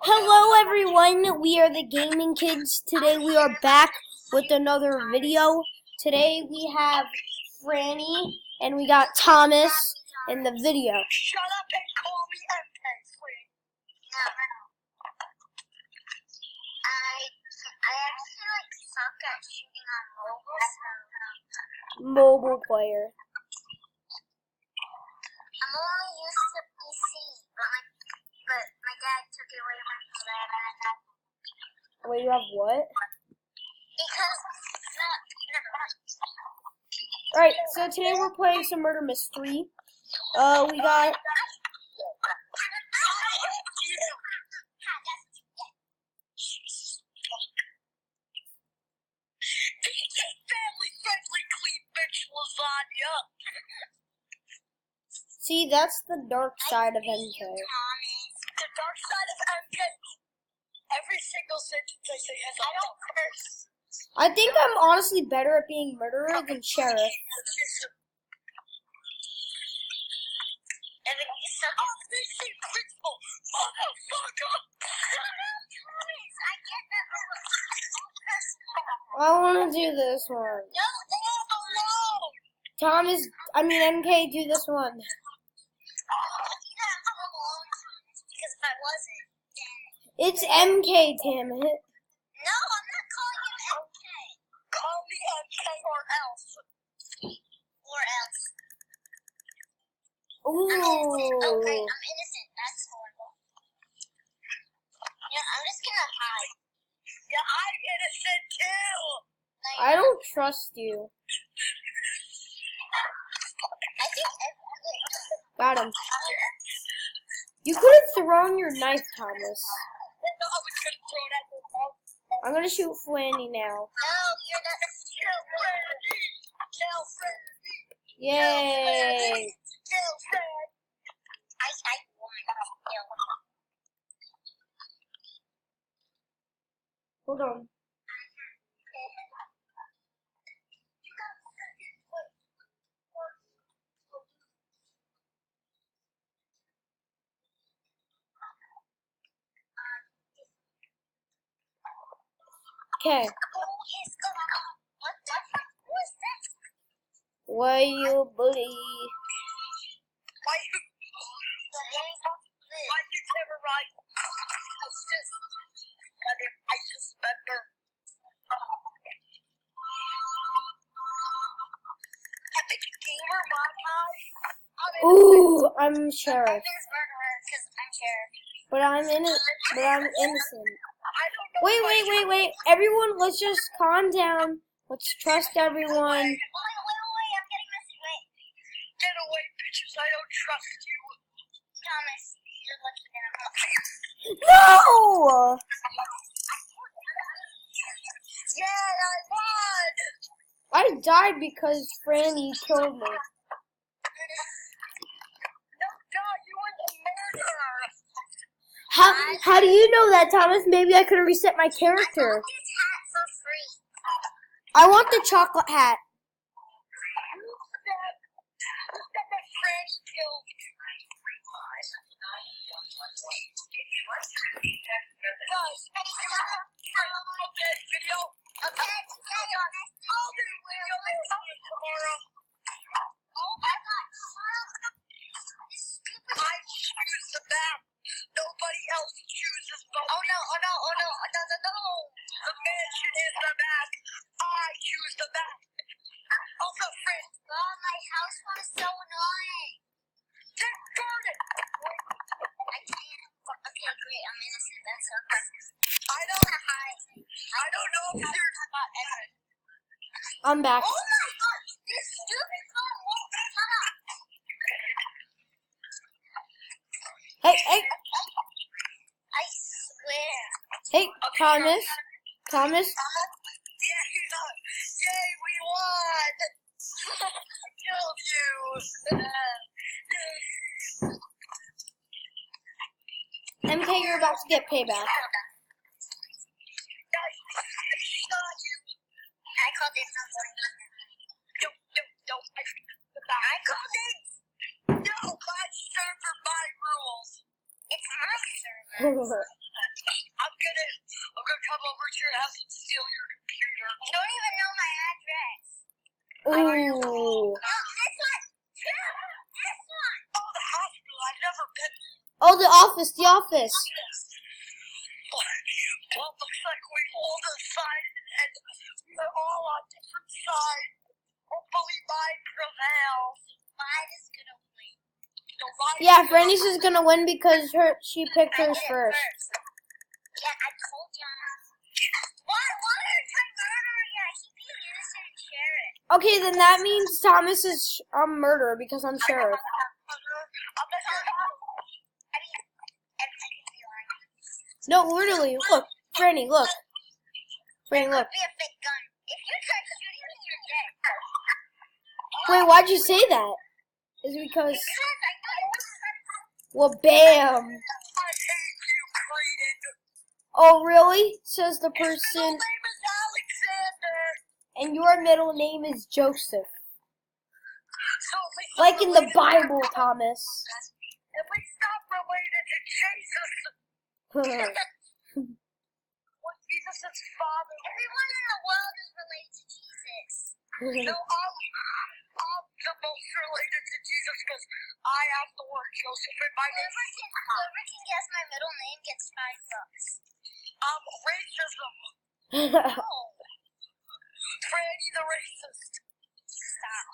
Hello everyone, we are the Gaming Kids. Today we are back with another video. Today we have Franny and we got Thomas in the video. Shut up and call me MK, please. I actually suck at shooting on Mobile player. I'm only used to PC, but my dad took it away from me. Wait, you have what? Because Alright, so today we're playing some murder mystery. We got family-friendly clean bitch lasagna. see, that's the dark side of MK. The dark side of MK. Every single sentence I say has a I don't curse. I think I'm honestly better at being murderer than sheriff. And then you suck at fishing principal. Motherfucker! I get that. I want to do this one. No. Thomas, MK, do this one. Because if I wasn't, It's MK, damn it. no, I'm not calling you MK. Call me MK or else. Or else. Ooh. Okay, I'm innocent. That's horrible. Yeah, I'm just gonna hide. Yeah, I'm innocent too. I don't trust you. I think Got him. You could have thrown your knife, Thomas. no, I was gonna throw that in the wall. I'm gonna shoot Flanny now. No, you're not. Kill Freddy. Kill Freddy. Yay! Kill Fred. I want to kill him. Hold on. Okay. Why you bully? Why you never right? I just remember. Epic gamer montage. Ooh, I'm sheriff. I'm because I'm sheriff. But I'm innocent. I don't know. Wait. Everyone, let's just calm down. Let's trust everyone. Wait, I'm getting messy. Wait. Get away, bitches. I don't trust you. Thomas, you're lucky that I'm not here. No! Yeah, I won! I died because Franny killed me. No, God, you were the murderer. How do you know that, Thomas? Maybe I could have reset my character. I got this hat for free. I want the chocolate hat. You said that Franny killed you. Guys, video. Okay, I'll do video tomorrow. Oh my God! I choose the map. Nobody else chooses the map. Oh no. The mansion is the map. I choose the map. Also, friends. God, my house was so annoying. Discard it. I can't. Okay, great. I'm innocent. That's okay. I don't know if there's not ever. I'm back. Oh my God! This stupid phone won't shut up. Hey, I swear. hey, Thomas. Yeah, yay, we won! I killed you! MK, you're about to get payback. Guys, I shot you! I called it something. No, I called it! No, my server, my rules! It's my server! sure hasn't steal your computer. You don't even know my address. Ooh. No, this one. This one. Oh, the hospital. I've never been. Oh, the office, the office. Well, looks like we all decided and we're all on different sides. Hopefully mine prevails. Mine is gonna win. No, Yeah, Franny's is gonna win because she picked hers first. Yeah, I told you. Why are you trying to murder her? Yeah, he'd be an innocent sheriff. Okay, then that means Thomas is murderer because I'm sheriff. No, literally, look, Franny, look. Franny, look. Be a fake gun. If you try shooting me, you're dead. Wait, why'd you say that? Is it because... Well, bam. I hate you, Creedon. Oh, really? Says the His middle person. name is Alexander. And your middle name is Joseph. So at least Like I'm in the related- Bible, Thomas. At least I'm related to Jesus. Well, Jesus' father. Everyone in the world is related to Jesus. No, I'm the most related to Jesus because I have the word Joseph in my name. Whoever can guess my middle name gets $5. Racism. Oh. Franny the racist. Stop.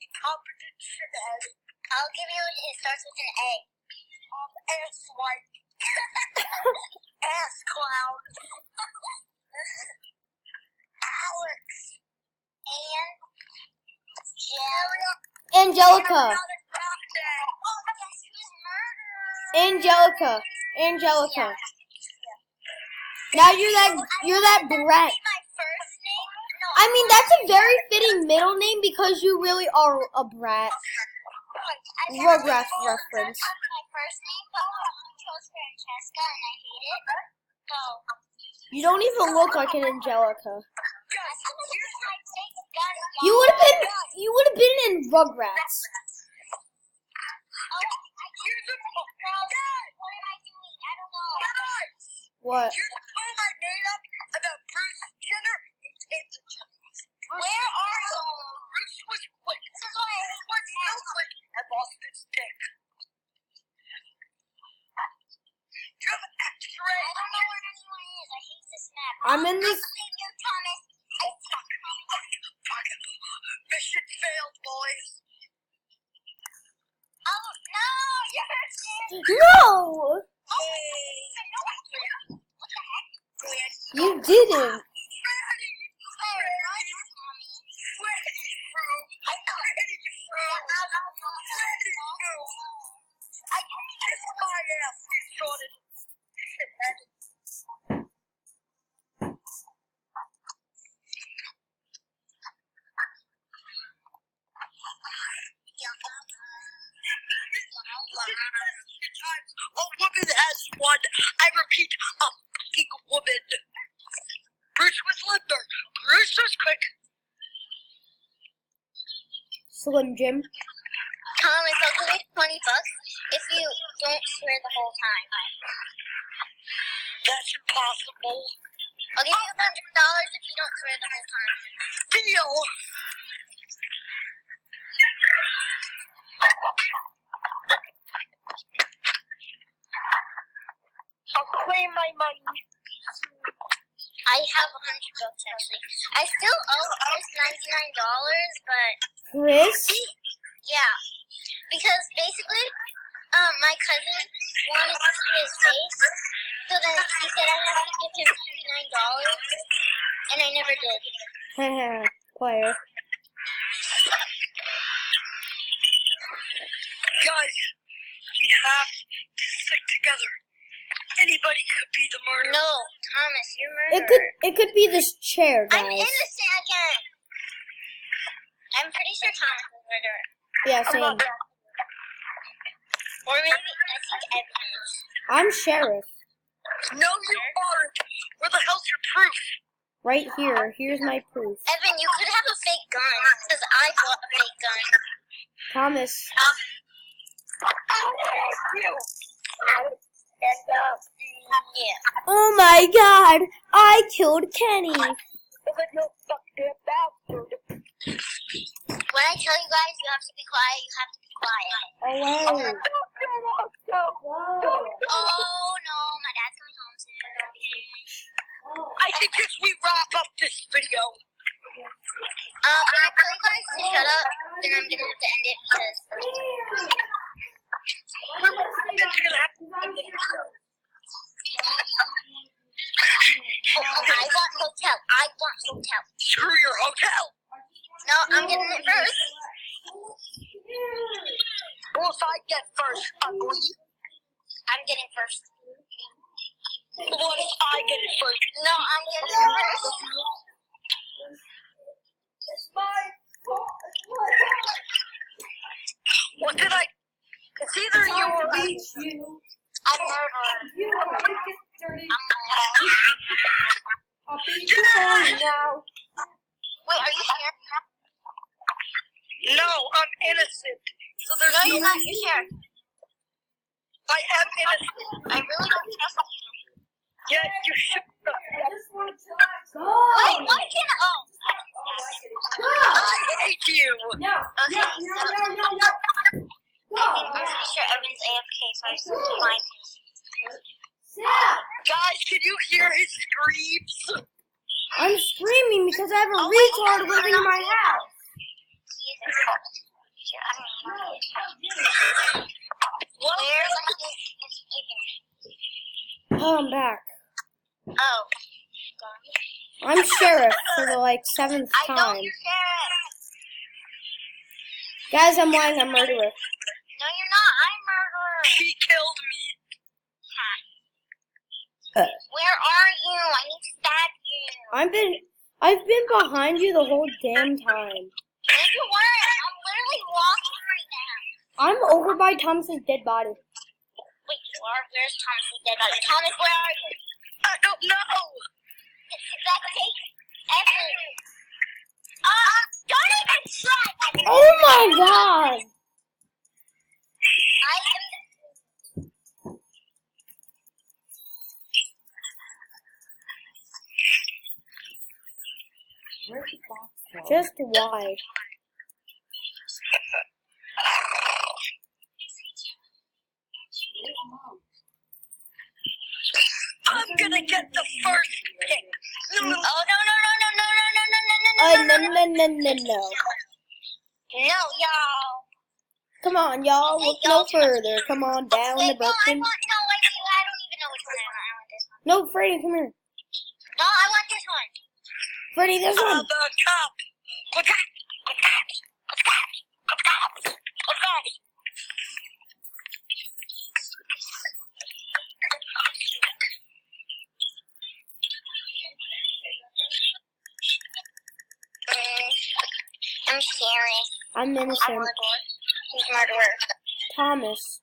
Incompetent shithead. I'll give you it starts with an A. Ass white. Ass clown. Alex. And Angelica. Oh, guess who's murderer? Angelica. Angelica. Now you're that brat. My first name? No. I mean, that's a very fitting middle name because you really are a brat. Rugrats reference. My first name, but someone chose Francesca, and I hate it. So. You don't even look like an Angelica. You You would have been in Rugrats. What am I doing? I don't know. Guys, What? you know I made up about Bruce Jenner and Tate Jones. Where are you? Bruce was quick. This is why I hate was so quick and lost his dick. You have an X-ray. I don't know where anyone is. I hate this map. I'm in this. Thank you, Thomas. Mission failed, boys. Oh, no! You're No! Hey. You didn't. A woman has won. I repeat, a fucking woman. Bruce was limber. Bruce was quick. Slim Jim. Thomas, I'll give you $20 if you don't swear the whole time. That's impossible. I'll give you $100 if you don't swear the whole time. Deal. I'll claim my money. I have $100 actually. I still owe Chris $99, but Chris? yeah, because basically, my cousin wanted to see his face, so then he said I have to give him $99, and I never did. Player. Guys, we have to stick together. Anybody could be the murderer. No, Thomas, you're murderer. It could be this chair, I'm guys. innocent again. I'm pretty sure Thomas is murderer. Yeah, same. Or maybe, I think Evan is. I'm sheriff. No, you aren't. Where the hell's your proof? Right here. Here's my proof. Evan, you could have a fake gun, because I bought a fake gun. Thomas. Yeah. Oh my god, I killed Kenny. When I tell you guys you have to be quiet, you have to be quiet. Away. Oh no, my dad's coming home soon. I suggest we wrap up this video. When I tell you guys to shut up, then I'm gonna have to end it because I want hotel. I want hotel. Screw your hotel. No, I'm getting it first. Well, if I get first, ugly. I'm getting first. What if I get it first? No, I'm getting it first. What did I? It's either you or me. I'm murderer. I'll beat you now. Wait, are you here? No, I'm innocent. So there's No, you're not. You're here. I am innocent. I really don't trust you. Yeah, you should. Wait, why can't I? Oh. I hate you. Okay, so I'm pretty sure Evan's AFK, so I just have to find him. Guys, can you hear his screams? I'm screaming because I have a retard living in my house. Jesus. Shit, I don't know. Where's Evan? Oh, I'm back. Oh. I'm sheriff for the 7th I know time. you're sheriff. Guys, I'm lying. I'm murderer. No, you're not. I'm murderer. He killed me. Where are you? I need to stab you. I've been behind you the whole damn time. Where you were? I'm literally walking right now. I'm over by Thomas's dead body. Wait, you are? Where's Thomas's dead body? Thomas, where are you? I don't know. That takes effort. Don't even try. Oh my god! I am. Just why? I'm gonna get the first pick. Oh, no. No. No, y'all. Come on, y'all. Look no further. Come on down Wait, the Brooklyn. I don't even know which one I want this one. No, Freddy, come here. No, I want this one. Freddy, this one. The cop. The cop. The cop. The cop. The cop. The cop. I'm scary. I'm I'm innocent. murderer. He's murderer. Thomas.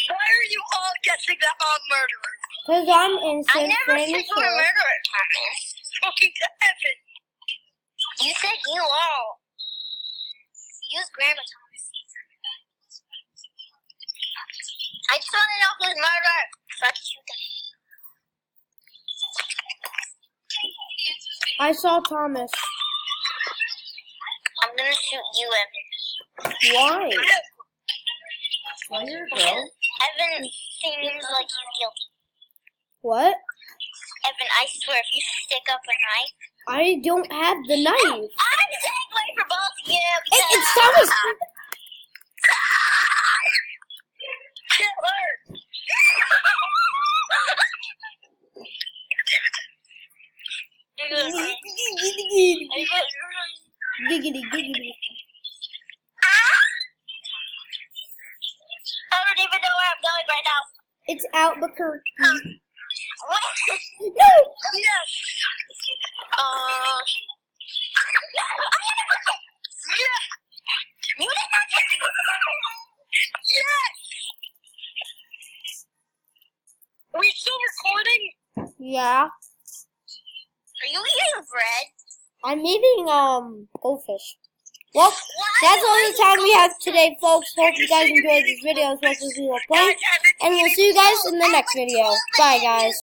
Why are you all guessing that I'm murderer? Because I'm I innocent. never Freddy, said you were sheriff. murderer, Thomas. Talking to Evan. You said you all. Use grammar, Thomas. I just want to know who's murderer. Fuck you guys. I saw Thomas. I'm gonna shoot you, Evan. Why? Evan seems like he's guilty. What? Evan, I swear, if you stick up a knife, I don't have the knife. I'm taking away for both of you. It's Thomas. Kill her. Giggity, giggity. I don't even know where I'm going right now. It's Albuquerque. What? No! Yes. Yeah. You did not get me. Yes. Are we still recording? Yeah. Are you eating bread? I'm eating, goldfish. Well, that's all the time we have today, folks. Hope you guys enjoyed this video as much as we were playing. And we'll see you guys in the next video. Bye, guys.